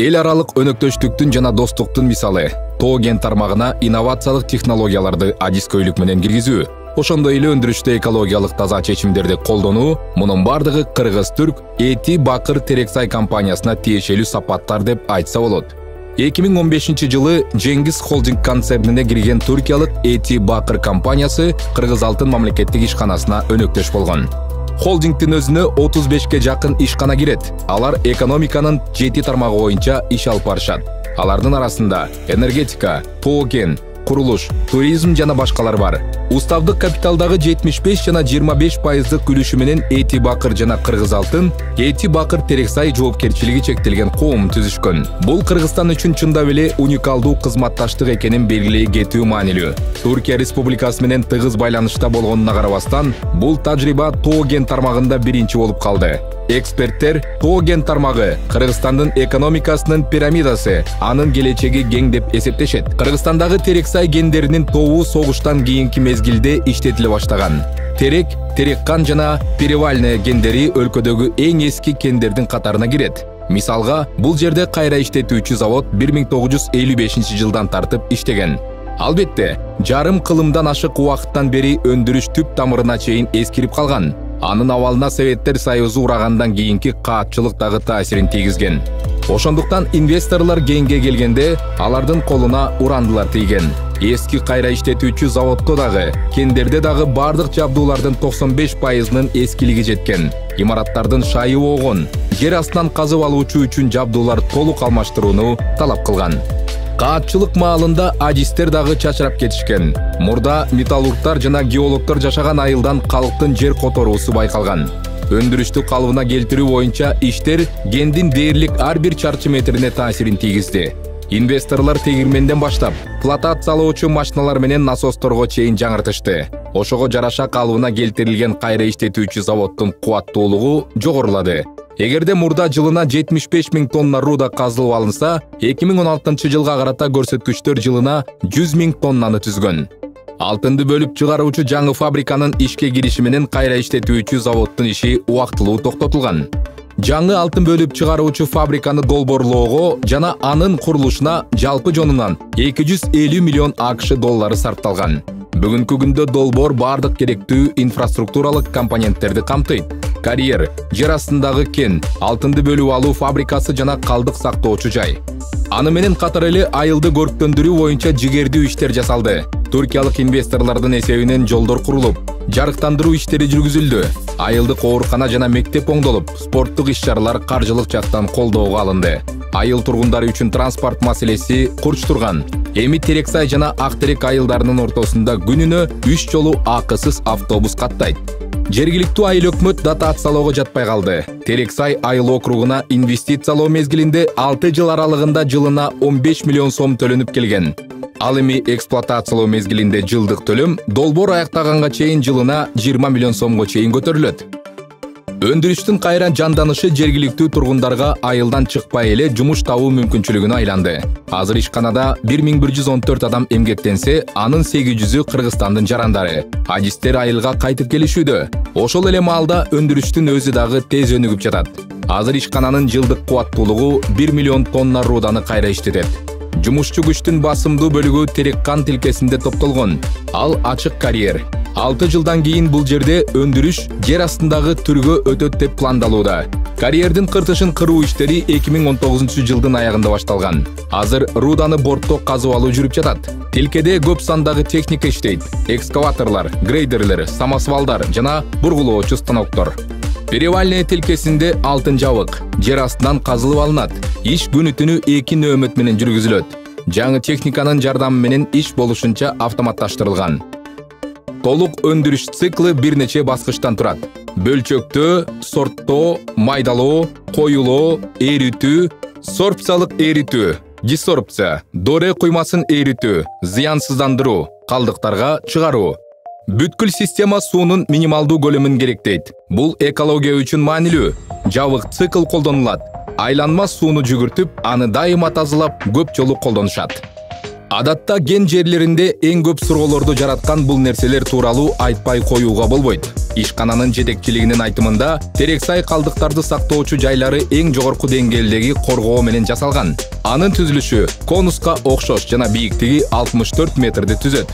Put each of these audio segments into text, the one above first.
Эл аралык өнөктөштүктүн жана достуктун мисалы. Тоо кен тармагына инновациялык технологияларды адискөйлүк менен киргизүү, ошондой эле өндүрүштө экологиялык таза чечимдерди колдонуу, мунун бардыгы Кыргыз-Түрк Эти Бакыр Терексай компаниясына тиешелүү сапаттар деп айтса болот. 2015-жылы Жеңгиз холдинг концернине кирген туркиялык Эти Бакыр компаниясы Кыргыз Алтын мамлекеттик ишканасына өнөктөш болгон. Холдингдин өзүнө 35ке жакын ишкана кирет. Алар экономиканын 7 тармагы боюнча иш алып барышат. Алардын арасында энергетика, тоо кен, курулуш, туризм жана башкалар бар. Уставдык капиталдагы 75 жана 25% үлүшү менен Эти Бакыр жана Кыргыз Алтын Эти Бакыр Терексай жоопкерчилиги чектелген коом түзүшкөн. Бул Кыргызстан үчүн чындап эле уникалдуу кызматташтык экенин белгилей кетүү маанилүү. Түркия Республикасы менен тыгыз байланышта болгонуна карабастан, бул тажрыйба тоо кен тармагында биринчи болуп калды. Эксперттер тоо кен тармагы Кыргызстандын экономикасынын пирамидасы, анын келечеги кең деп эсептешет. Кыргызстандагы Терексай кендеринин тобу согуштан кийинки мезгилде иштетиле баштаган. Терек, Тереккан жана Перевальная кендери өлкөдөгү эң эски кендердин катарына кирет. Мисалга, бул жерде кайра иштетүүчү завод 1955-жылдан тартып иштеген. Албетте, жарым кылымдан ашык убакыттан бери өндүрүш түп тамырына чейин эскирип калган. Анын абалына Советтер Союзу урагандан кийинки каатчылык дагы таасирин тийгизген. Ошондуктан инвесторлор кенге келгенде алардын колуна урандылар тийген. Эски кайра иштетүүчү заводдо дагы, кендерде дагы бардык жабдуулардын 95%-нын эскилиги жеткен. Имараттардын шайы оогон, жер астынан казып алуучу үчүн жабдуулар толук алмаштырууну талап кылган. Каатчылык маалында адистер дагы чачырап кетишкен. Мурда металлургтар жана геологтор жашаган айылдан калктын жер которуусу байкалган. Өндүрүштү калыбына келтирүү боюнча иштер кендин дээрлик ар бир чарчы метрине таасирин тийгизди. Инвесторлор тегирменден баштап, флотациялоочу машиналар менен насосторго чейин жаңыртышты. Ошого жараша калыбына келтирилген кайра иштетүүчү заводдун кубаттуулугу жогорулады. Эгерде мурда жылына 75 000 тонна руда казылып алынса, 2016-жылга карата көрсөткүчтөр жылына 100 000 тоннаны түзгөн. Алтынды бөлүп чыгаруучу жаңы фабриканын ишке кириши менен кайра иштетүүчү заводдун иши убактылуу токтотулган. Жаңы алтын бөлүп чыгаруучу фабриканы долбоорлоого жана анын курулушуна жалпы жонунан 250 миллион АКШ доллары сарпталган. Бүгүнкү күндө долбоор бардык керектүү инфраструктуралык компоненттерди камтыйт. Карьер, жер астындагы кен, алтынды бөлүп алуу фабрикасы жана калдык сактоочу жай. Аны менен катар эле айылды көрктөндүрүү боюнча жигердүү иштер жасалды. Түркиялык инвесторлордун эсебинен жолдор курулуп, жарыктандыруу иштери жүргүзүлдү. Айылдык оорукана жана мектеп оңдолуп, спорттук иш-чаралар каржылык жактан колдоого алынды. Айыл тургундары үчүн транспорт маселеси курч турган. Эми Терексай жана Актерек айылдарынын ортосунда күнүнө 3 жолу акысыз автобус каттайт. Жергиликтүү айыл өкмөт дотациялоого жатпай калды. Терексай айыл округуна инвестициялоо мезгилинде 6 жыл аралыгында жылына 15 миллион сом төлөнүп келген. Ал эми эксплуатациялоо мезгилинде жылдык төлөм долбоор аяктаганга чейин жылына 20 миллион сомго чейин көтөрүлөт. Өндүрүштүн кайра жанданышы жергиликтүү тургундарга айылдан чыкпай эле жумуш табуу мүмкүнчүлүгүнө айланды. Азыр ишканада 1114 адам эмгектенсе, анын 800-ү Кыргызстандын жарандары. Адистер айылга кайтып келишүүдө. Ошол эле маалда өндүрүштүн өзү дагы тез өнүгүп жатат. Азыр ишкананын жылдык кубаттуулугу 1 миллион тонна руданы кайра иштетет. Жумушчу күчтүн басымдуу бөлүгү Тереккан тилкесинде топтолгон. Ал ачык карьер. 6 жылдан кийин бул жерде өндүрүш жер астындагы түргө өтөт деп пландалууда. Карьердин кыртышын кыруу иштери 2019-жылдын аягында башталган. Азыр руданы бортто казып алуу жүрүп жатат. Тилкеде көп сандагы техника иштейт. Экскаваторлор, грейдерлер, самосвалдар жана бургулоочу станоктор. Перевальная тилкесинде алтын жабык, жер астынан казылып алынат. Иш күнү-түнү 2 нөөмөт менен жүргүзүлөт. Жаңы техниканын жардамы менен иш болушунча автоматташтырылган. Толук өндүрүш циклы бир нече баскычтан турат. Бөлчөктөө, сорттоо, майдалоо, коюлоо, эритүү, сорбциялык эритүү, дисорбция, доре куймасын эритүү, зыянсыздандыруу, калдыктарга чыгаруу. Бүткүл система суунун минималдуу көлөмүн керектейт. Бул экология үчүн маанилүү. Жабык цикл колдонулат. Айланма сууну жүгүртүп, аны дайыма тазалап, көп жолу колдонушат. Адатта ген жерлеринде эң көп суроолорду жараткан бул нерселер тууралуу айтпай коюуга болбойт. Ишкананын жетекчилигинин айтымында, Терексай калдыктарды сактоочу жайлары эң жогорку деңгээлдеги коргоо менен жасалган. Анын түзүлүшү конуска окшош жана бийиктиги 64 метрди түзөт.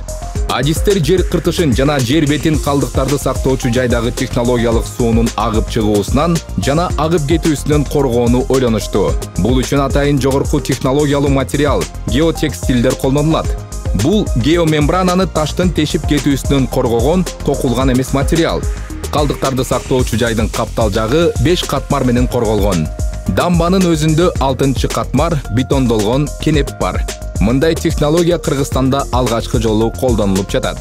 Адистер жер кыртышын жана жер бетин калдыктарды сактоочу жайдагы технологиялык суунун агып чыгуусунан жана агып кетүүсүнөн коргоону ойлонушту. Бул үчүн атайын жогорку технологиялуу материал геотекстилдер колдонулат. Бул геомембрананы таштын тешип кетүүсүнөн коргогон токулган эмес материал. Калдыктарды сактоочу жайдын каптал жагы 5 катмар менен корголгон. Дамбанын өзүндө 6-чы катмар бетондолгон кенеп бар. Мындай технология Кыргызстанда алгачкы жолу колдонулуп жатат.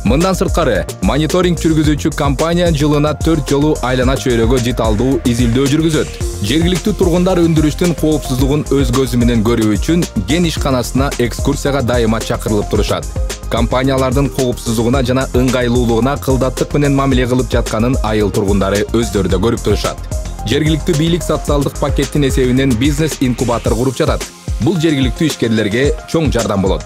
Мындан сырткары, мониторинг жүргүзүүчү компания жылына 4 жолу айлана чөйрөгө деталдуу изилдөө жүргүзөт. Жергиликтүү тургундар өндүрүштүн коопсуздугун өз көзү менен көрүү үчүн ген ишканасына экскурсияга дайыма чакырылып турушат. Компаниялардын коопсуздугуна жана ыңгайлуулугуна кылдаттык менен мамиле кылып жатканын айыл тургундары өздөрү да көрүп турушат. Жергиликтүү бийлик социалдык пакеттин эсебинен бизнес-инкубатор куруп жатат. Бул жергиликтүү ишкерлерге чоң жардам болот.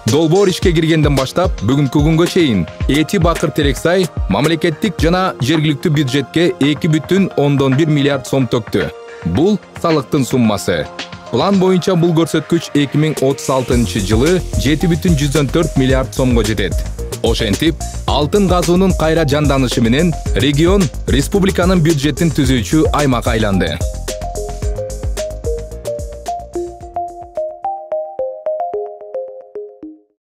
Долбоор ишке киргенден баштап бүгүнкү күнгө чейин Эти Бакыр Терексай мамлекеттик жана жергиликтүү бюджетке 2,1 миллиард сом төктү. Бул салыктын суммасы. План боюнча бул көрсөткүч 2036 жылы 7,4 миллиард сомго жетет. Ошентип, алтын казуунун кайра жанданышы менен регион республиканын бюджетин түзүүчү аймак айланды.